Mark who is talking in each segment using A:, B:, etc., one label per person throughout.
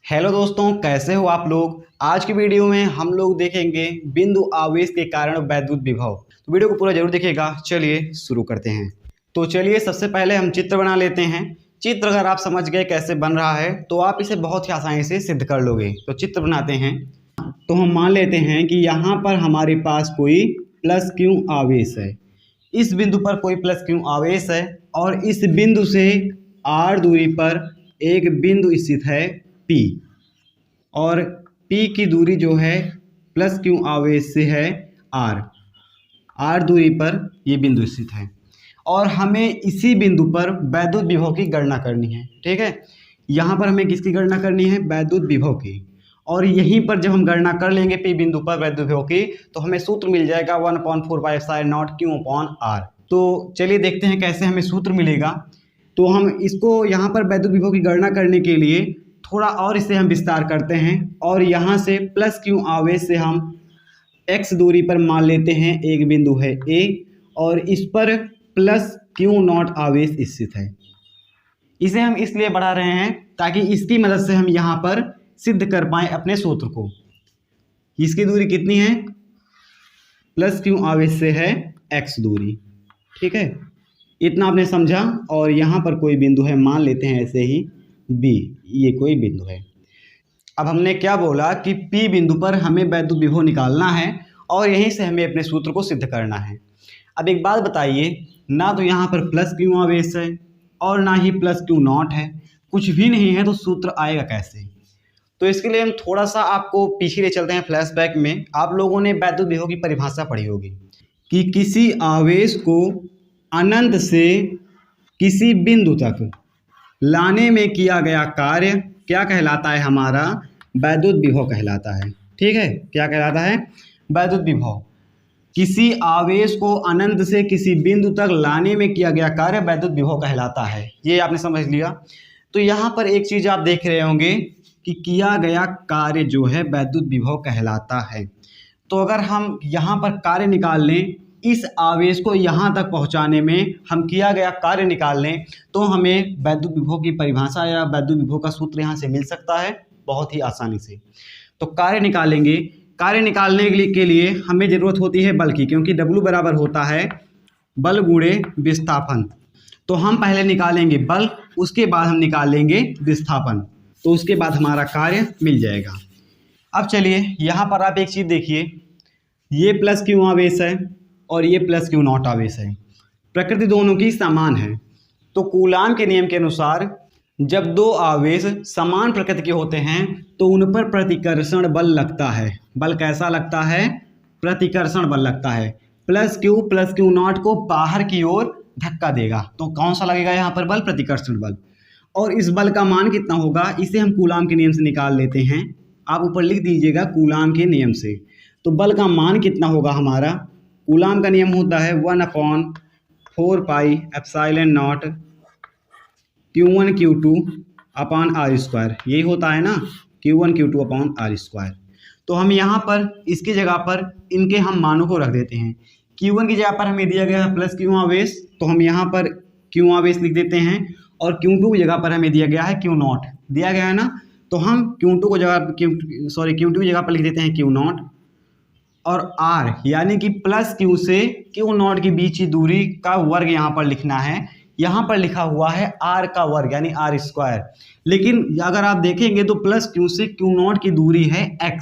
A: Hello दोस्तों, कैसे हो आप लोग। आज की वीडियो में हम लोग देखेंगे बिंदु आवेश के कारण वैद्युत विभव। तो वीडियो को पूरा जरूर देखिएगा। चलिए शुरू करते हैं। तो चलिए सबसे पहले हम चित्र बना लेते हैं। चित्र अगर आप समझ गए कैसे बन रहा है तो आप इसे बहुत ही आसानी से सिद्ध कर लोगे। तो चित्र बनाते हैं। तो हम मान लेते हैं कि यहाँ पर हमारे पास कोई प्लस क्यू आवेश है। इस बिंदु पर कोई प्लस क्यू आवेश है और इस बिंदु से r दूरी पर एक बिंदु स्थित है P, और P की दूरी जो है प्लस क्यू आवेश से है r दूरी पर ये बिंदु स्थित है और हमें इसी बिंदु पर वैद्युत विभव की गणना करनी है। ठीक है, यहाँ पर हमें किसकी गणना करनी है? वैद्युत विभव की। और यहीं पर जब हम गणना कर लेंगे P बिंदु पर वैद्युत विभव की तो हमें सूत्र मिल जाएगा 1/4πε0 तो चलिए देखते हैं कैसे हमें सूत्र मिलेगा। तो हम इसको यहाँ पर वैद्युत विभव की गणना करने के लिए थोड़ा और इसे हम विस्तार करते हैं और यहाँ से प्लस क्यू आवेश से हम x दूरी पर मान लेते हैं एक बिंदु है A और इस पर प्लस क्यू नॉट आवेश स्थित है। इसे हम इसलिए बढ़ा रहे हैं ताकि इसकी मदद से हम यहाँ पर सिद्ध कर पाएँ अपने सूत्र को। इसकी दूरी कितनी है? प्लस क्यू आवेश से है x दूरी। ठीक है, इतना आपने समझा। और यहाँ पर कोई बिंदु है, मान लेते हैं ऐसे ही B, ये कोई बिंदु है। अब हमने क्या बोला कि P बिंदु पर हमें वैद्युत विभव निकालना है और यहीं से हमें अपने सूत्र को सिद्ध करना है। अब एक बात बताइए, ना तो यहाँ पर प्लस क्यू आवेश है और ना ही प्लस क्यू नॉट है, कुछ भी नहीं है, तो सूत्र आएगा कैसे? तो इसके लिए हम थोड़ा सा आपको पीछे ले चलते हैं फ्लैशबैक में। आप लोगों ने वैद्युत विभव की परिभाषा पढ़ी होगी कि किसी आवेश को अनंत से किसी बिंदु तक लाने में किया गया कार्य क्या कहलाता है? हमारा वैद्युत विभव कहलाता है। ठीक है, क्या कहलाता है? वैद्युत विभव। किसी आवेश को अनंत से किसी बिंदु तक लाने में किया गया कार्य वैद्युत विभव कहलाता है। ये आपने समझ लिया। तो यहाँ पर एक चीज़ आप देख रहे होंगे कि किया गया कार्य जो है वैद्युत विभव कहलाता है। तो अगर हम यहाँ पर कार्य निकाल लें, इस आवेश को यहाँ तक पहुँचाने में हम किया गया कार्य निकाल लें तो हमें वैद्युत विभव की परिभाषा या वैद्युत विभव का सूत्र यहाँ से मिल सकता है बहुत ही आसानी से। तो कार्य निकालेंगे। कार्य निकालने के लिए हमें ज़रूरत होती है बल की, क्योंकि W बराबर होता है बल गुणे विस्थापन। तो हम पहले निकालेंगे बल, उसके बाद हम निकालेंगे विस्थापन, तो उसके बाद हमारा कार्य मिल जाएगा। अब चलिए यहाँ पर आप एक चीज़ देखिए, ये प्लस क्यू आवेश है और ये प्लस क्यू नॉट आवेश है। प्रकृति दोनों की समान है। तो कूलाम के नियम के अनुसार जब दो आवेश समान प्रकृति के होते हैं तो उन पर प्रतिकर्षण बल लगता है। बल कैसा लगता है? प्रतिकर्षण बल लगता है। प्लस क्यू नॉट को बाहर की ओर धक्का देगा, तो कौन सा लगेगा यहाँ पर बल? प्रतिकर्षण बल। और इस बल का मान कितना होगा? इसे हम कूलाम के नियम से निकाल लेते हैं। आप ऊपर लिख दीजिएगा कूलाम के नियम से। तो बल का मान कितना होगा हमारा? कूलाम का नियम होता है 1/4πε0 Q1 Q2 अपॉन r²। यही होता है ना, Q1 Q2 अपॉन r²। तो हम यहाँ पर इसकी जगह पर इनके हम मानों को रख देते हैं। Q1 की जगह पर हमें दिया गया है प्लस क्यू आवेश, तो हम यहाँ पर क्यू आवेश लिख देते हैं। और Q2 की जगह पर हमें दिया गया है क्यू नॉट, दिया गया है ना, तो हम Q2 की जगह पर लिख देते हैं क्यू नॉट। और R यानी कि प्लस क्यू से क्यू नॉट के बीच की दूरी का वर्ग यहाँ पर लिखना है। यहाँ पर लिखा हुआ है R का वर्ग यानी r²। लेकिन अगर आप देखेंगे तो प्लस क्यू से क्यू नॉट की दूरी है x,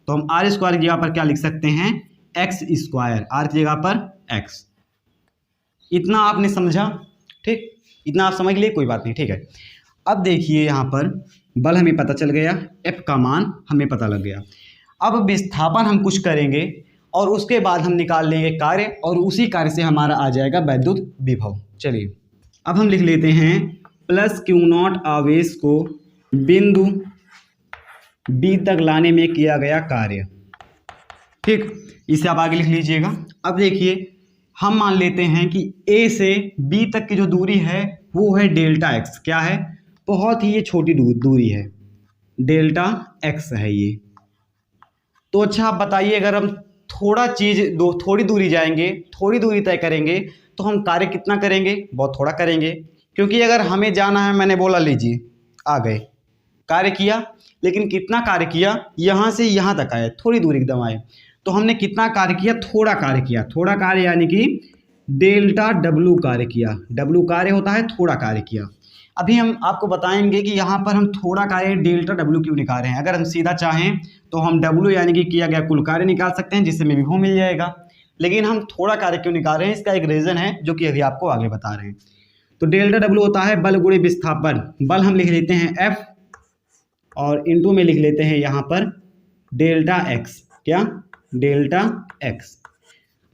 A: तो हम r² की जगह पर क्या लिख सकते हैं? x²। r की जगह पर x। इतना आपने समझा? ठीक, इतना आप समझ लिए, कोई बात नहीं। ठीक है, अब देखिए यहाँ पर बल हमें पता चल गया, F का मान हमें पता लग गया। अब विस्थापन हम कुछ करेंगे और उसके बाद हम निकाल लेंगे कार्य और उसी कार्य से हमारा आ जाएगा वैद्युत विभव। चलिए अब हम लिख लेते हैं प्लस क्यू नॉट आवेश को बिंदु B तक लाने में किया गया कार्य। ठीक, इसे आप आगे लिख लीजिएगा। अब देखिए हम मान लेते हैं कि A से B तक की जो दूरी है वो है डेल्टा x। क्या है? बहुत ही ये छोटी दूरी है, डेल्टा x है ये। तो अच्छा आप बताइए, अगर हम थोड़ी दूरी जाएंगे, थोड़ी दूरी तय करेंगे तो हम कार्य कितना करेंगे? बहुत थोड़ा करेंगे, क्योंकि अगर हमें जाना है, मैंने बोला लीजिए आ गए, कार्य किया, लेकिन कितना कार्य किया, यहाँ से यहाँ तक आए, थोड़ी दूर एकदम आए, तो हमने कितना कार्य किया, थोड़ा कार्य किया। थोड़ा कार्य यानी कि डेल्टा डब्लू कार्य किया। डब्लू कार्य होता है थोड़ा कार्य किया। अभी हम आपको बताएंगे कि यहाँ पर हम थोड़ा कार्य डेल्टा डब्लू क्यों निकाल रहे हैं। अगर हम सीधा चाहें तो हम डब्लू यानी कि किया गया कुल कार्य निकाल सकते हैं, जिससे हमें विभव मिल जाएगा, लेकिन हम थोड़ा कार्य क्यों निकाल रहे हैं, इसका एक रीज़न है जो कि अभी आपको आगे बता रहे हैं। तो डेल्टा डब्लू होता है बल गुणे विस्थापन। बल हम लिख लेते हैं F और इनटू में लिख लेते हैं यहाँ पर डेल्टा एक्स। क्या? Delta x.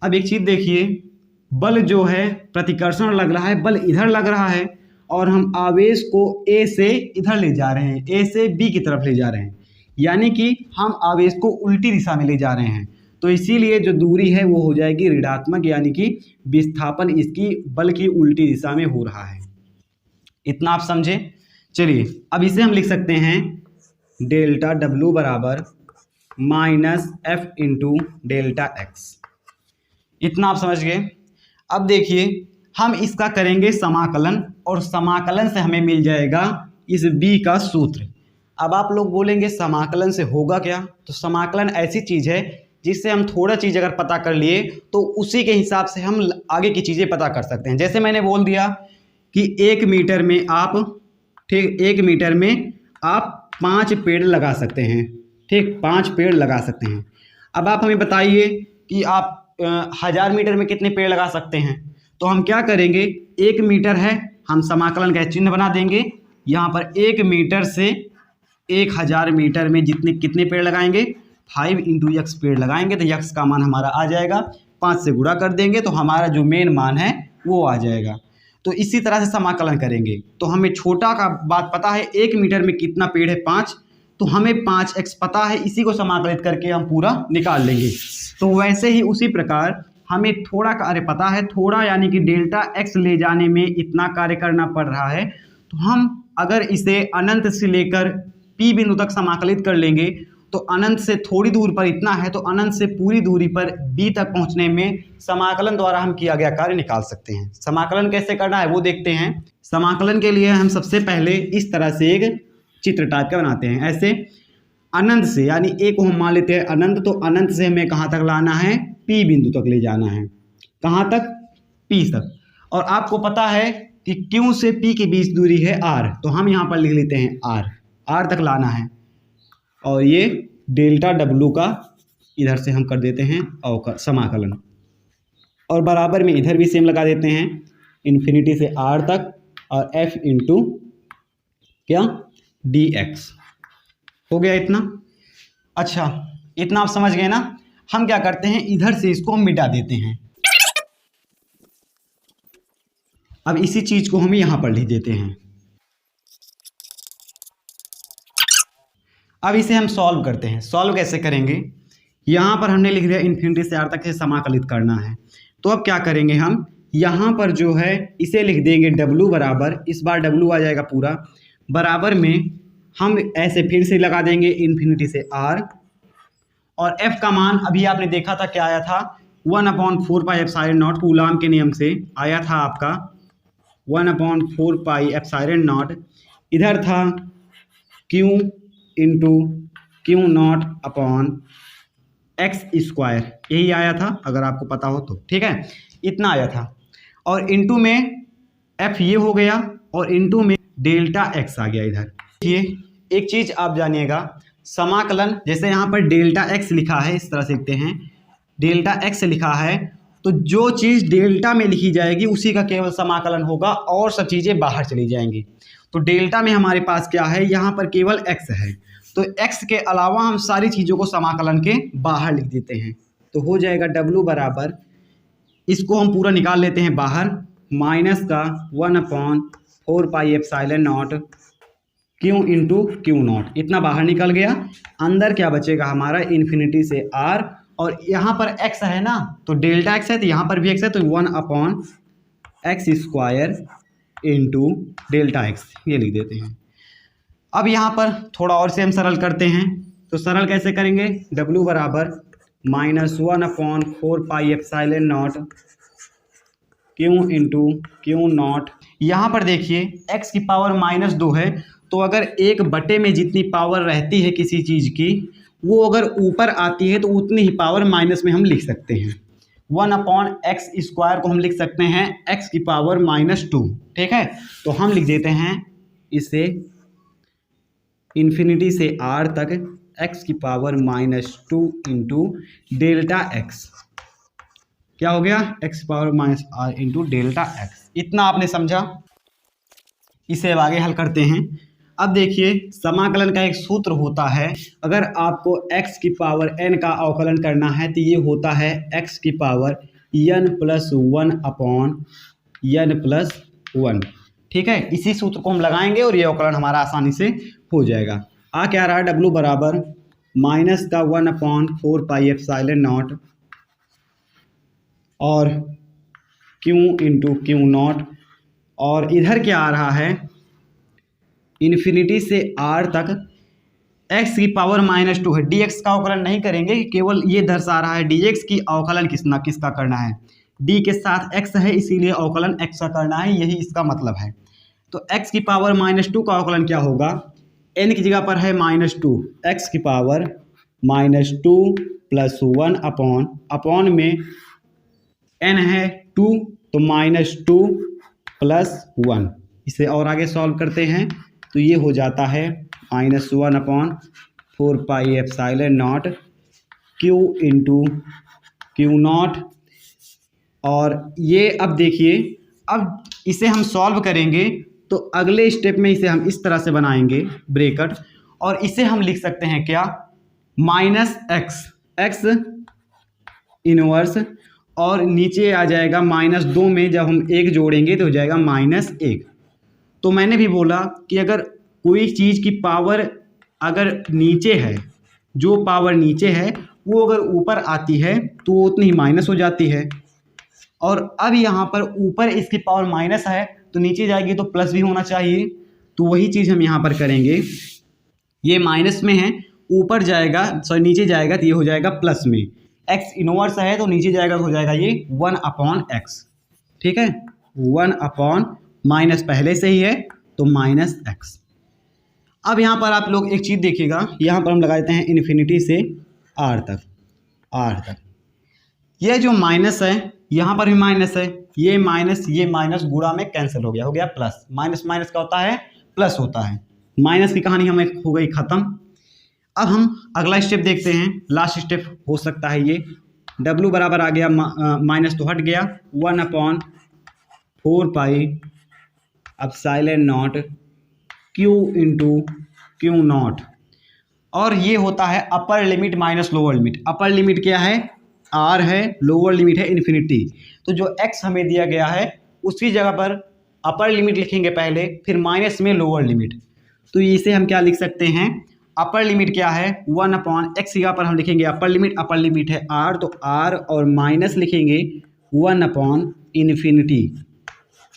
A: अब एक चीज़ देखिए, बल जो है प्रतिकर्षण लग रहा है, बल इधर लग रहा है और हम आवेश को A से इधर ले जा रहे हैं, A से B की तरफ ले जा रहे हैं, यानी कि हम आवेश को उल्टी दिशा में ले जा रहे हैं। तो इसीलिए जो दूरी है वो हो जाएगी ऋणात्मक, यानी कि विस्थापन इसकी बल की उल्टी दिशा में हो रहा है। इतना आप समझे? चलिए अब इसे हम लिख सकते हैं डेल्टा डब्लू बराबर minus F into delta x. इतना आप समझ गए। अब देखिए हम इसका करेंगे समाकलन, और समाकलन से हमें मिल जाएगा इस b का सूत्र। अब आप लोग बोलेंगे समाकलन से होगा क्या? तो समाकलन ऐसी चीज़ है जिससे हम थोड़ा चीज़ अगर पता कर लिए तो उसी के हिसाब से हम आगे की चीज़ें पता कर सकते हैं। जैसे मैंने बोल दिया कि 1 मीटर में आप, ठीक, 1 मीटर में आप 5 पेड़ लगा सकते हैं, ठीक, 5 पेड़ लगा सकते हैं। अब आप हमें बताइए कि आप 1000 मीटर में कितने पेड़ लगा सकते हैं। तो हम क्या करेंगे, 1 मीटर है, हम समाकलन का चिन्ह बना देंगे, यहाँ पर 1 मीटर से 1000 मीटर में कितने पेड़ लगाएंगे, 5 इंटू x पेड़ लगाएंगे, तो x का मान हमारा आ जाएगा, 5 से गुणा कर देंगे तो हमारा जो मेन मान है वो आ जाएगा। तो इसी तरह से समाकलन करेंगे। तो हमें छोटा का बात पता है, 1 मीटर में कितना पेड़ है, 5, तो हमें 5x पता है, इसी को समाकलित करके हम पूरा निकाल लेंगे। तो वैसे ही उसी प्रकार हमें थोड़ा कार्य पता है, थोड़ा यानी कि डेल्टा x ले जाने में इतना कार्य करना पड़ रहा है, तो हम अगर इसे अनंत से लेकर p बिंदु तक समाकलित कर लेंगे तो अनंत से थोड़ी दूर पर इतना है, तो अनंत से पूरी दूरी पर b तक पहुंचने में समाकलन द्वारा हम किया गया कार्य निकाल सकते हैं। समाकलन कैसे करना है वो देखते हैं। समाकलन के लिए हम सबसे पहले इस तरह से एक चित्र टाइप का बनाते हैं, ऐसे अनंत से, यानी a को हम मान लेते हैं अनंत, तो अनंत से हमें कहाँ तक लाना है, p बिंदु तक ले जाना है। कहाँ तक? p तक। और आपको पता है कि q से p के बीच दूरी है r, तो हम यहाँ पर लिख लेते हैं r तक लाना है। और ये डेल्टा डब्लू का इधर से हम कर देते हैं अवकल समाकलन, और बराबर में इधर भी सेम लगा देते हैं, इन्फिनिटी से r तक, और f इंटू क्या, dx। हो गया इतना? अच्छा, इतना आप समझ गए ना। हम क्या करते हैं, इधर से इसको हम मिटा देते हैं। अब इसी चीज को हम यहाँ पर लिख देते हैं। अब इसे हम सॉल्व करते हैं। सॉल्व कैसे करेंगे, यहाँ पर हमने लिख दिया इन्फिनिटी से r तक से समाकलित करना है। तो अब क्या करेंगे, हम यहाँ पर जो है इसे लिख देंगे w बराबर, इस बार w आ जाएगा पूरा, बराबर में हम ऐसे फिर से लगा देंगे इन्फिनिटी से r, और f का मान अभी आपने देखा था क्या आया था, 1/4 पाई एप्सिलॉन नॉट, कूलाम के नियम से आया था आपका 1/4 पाई एप्सिलॉन नॉट। इधर था q into Q not upon x square, यही आया था अगर आपको पता हो तो, ठीक है, इतना आया था। और इंटू में f ये हो गया, और इंटू में डेल्टा x आ गया इधर। ये एक चीज़ आप जानिएगा, समाकलन जैसे यहाँ पर डेल्टा x लिखा है, इस तरह से लिखते हैं, डेल्टा x लिखा है, तो जो चीज़ डेल्टा में लिखी जाएगी उसी का केवल समाकलन होगा, और सब चीज़ें बाहर चली जाएंगी। तो डेल्टा में हमारे पास क्या है, यहाँ पर केवल x है, तो x के अलावा हम सारी चीज़ों को समाकलन के बाहर लिख देते हैं। तो हो जाएगा w बराबर, इसको हम पूरा निकाल लेते हैं बाहर, माइनस का 1/4 pi epsilon not q into Q not, इतना बाहर निकल गया। अंदर क्या बचेगा हमारा, इन्फिनिटी से r, और यहाँ पर x है ना, तो डेल्टा x है, तो यहाँ पर भी x है, तो 1/x square into delta x, ये लिख देते हैं। अब यहाँ पर थोड़ा और से हम सरल करते हैं, तो सरल कैसे करेंगे, w बराबर -1/4 pi epsilon not q into Q not. यहाँ पर देखिए x की पावर -2 है, तो अगर 1/, में जितनी पावर रहती है किसी चीज़ की वो अगर ऊपर आती है तो उतनी ही पावर माइनस में हम लिख सकते हैं। 1/x² को हम लिख सकते हैं x⁻²। ठीक है, तो हम लिख देते हैं इसे इन्फिनिटी से r तक x⁻² इंटू डेल्टा x। क्या हो गया? x⁻r into delta x। इतना आपने समझा। इसे अब आगे हल करते हैं। अब देखिए समाकलन का एक सूत्र होता है, अगर आपको x⁻n का अवकलन करना है तो ये होता है x⁻n+1/n+1। ठीक है, इसी सूत्र को हम लगाएंगे और ये अवकलन हमारा आसानी से हो जाएगा। आ क्या रहा है? w बराबर -1/4πε0 और q इंटू Q0, और इधर क्या आ रहा है? इन्फिनिटी से r तक x⁻−2 है। dx का अवकलन नहीं करेंगे, केवल ये दर्शा रहा है dx की अवकलन किसका करना है। d के साथ x है इसीलिए अवकलन x का करना है, यही इसका मतलब है। तो x⁻−2 का अवकलन क्या होगा? n की जगह पर है -2, x⁻−2 + 1 अपॉन में n है 2 तो -2 + 1। इसे और आगे सॉल्व करते हैं तो ये हो जाता है -1/4πε0 q इंटू Q0। और ये अब देखिए, अब इसे हम सॉल्व करेंगे तो अगले स्टेप में इसे हम इस तरह से बनाएंगे ब्रैकेट, और इसे हम लिख सकते हैं क्या? -x इनवर्स, और नीचे आ जाएगा -2 में जब हम 1 जोड़ेंगे तो हो जाएगा -1। तो मैंने भी बोला कि अगर कोई चीज़ की पावर अगर नीचे है, जो पावर नीचे है वो अगर ऊपर आती है तो वो उतनी ही माइनस हो जाती है। और अब यहाँ पर ऊपर इसकी पावर माइनस है तो नीचे जाएगी तो प्लस भी होना चाहिए, तो वही चीज़ हम यहाँ पर करेंगे। ये माइनस में है, ऊपर जाएगा नीचे जाएगा तो ये हो जाएगा प्लस में। x इनवर्स है तो नीचे जाएगा तो हो जाएगा ये 1/x। ठीक है, 1 माइनस पहले से ही है तो -x। अब यहाँ पर आप लोग एक चीज़ देखिएगा, यहाँ पर हम लगा देते हैं इन्फिनिटी से r तक। ये जो माइनस है यहाँ पर भी माइनस है, ये माइनस गुणा में कैंसिल हो गया प्लस। माइनस का होता है प्लस होता है। माइनस की कहानी हमें हो गई ख़त्म। अब हम अगला स्टेप देखते हैं, लास्ट स्टेप हो सकता है ये। w बराबर आ गया माइनस तो हट गया 1/4πε0 q इंटू Q0, और ये होता है upper limit minus lower limit. Upper limit क्या है? r है, लोअर लिमिट है इन्फिनिटी। तो जो x हमें दिया गया है उसकी जगह पर अपर लिमिट लिखेंगे पहले, फिर माइनस में लोअर लिमिट। तो इसे हम क्या लिख सकते हैं? अपर लिमिट क्या है? 1/x की जगह पर हम लिखेंगे अपर लिमिट है r, तो r और माइनस लिखेंगे 1/∞,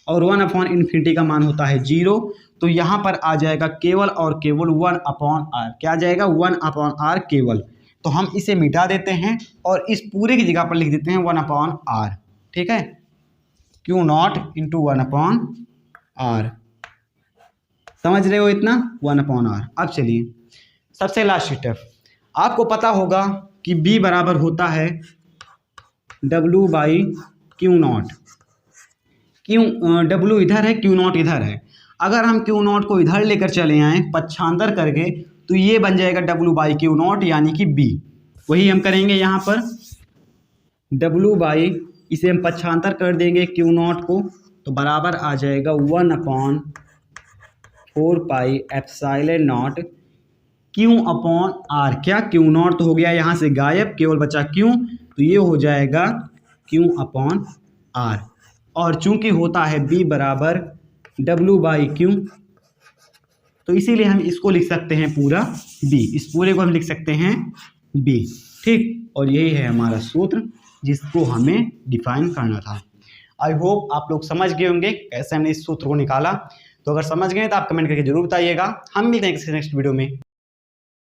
A: और 1/∞ का मान होता है 0। तो यहाँ पर आ जाएगा केवल और केवल 1/r। क्या आ जाएगा? 1/r केवल। तो हम इसे मिटा देते हैं और इस पूरे की जगह पर लिख देते हैं 1/r। ठीक है, Q0 इंटू 1/r। समझ रहे हो इतना? 1/r। अब चलिए सबसे लास्ट स्टेप। आपको पता होगा कि b बराबर होता है w/Q0। w इधर है, Q0 इधर है। अगर हम Q0 को इधर लेकर चले आएँ पक्षांतर करके तो ये बन जाएगा w/Q0 यानी कि b। वही हम करेंगे यहाँ पर इसे हम पक्षांतर कर देंगे Q0 को, तो बराबर आ जाएगा 1/4πε0 Q/r। क्या? Q0 तो हो गया यहाँ से गायब, केवल बचा Q, तो ये हो जाएगा Q/r। और चूंकि होता है b बराबर w/Q, तो इसीलिए हम इसको लिख सकते हैं पूरा b। इस पूरे को हम लिख सकते हैं b। ठीक, और यही है हमारा सूत्र जिसको हमें डिफाइन करना था। आई होप आप लोग समझ गए होंगे कैसे हमने इस सूत्र को निकाला। तो अगर समझ गए तो आप कमेंट करके जरूर बताइएगा। हम मिलते हैं किसी नेक्स्ट वीडियो में।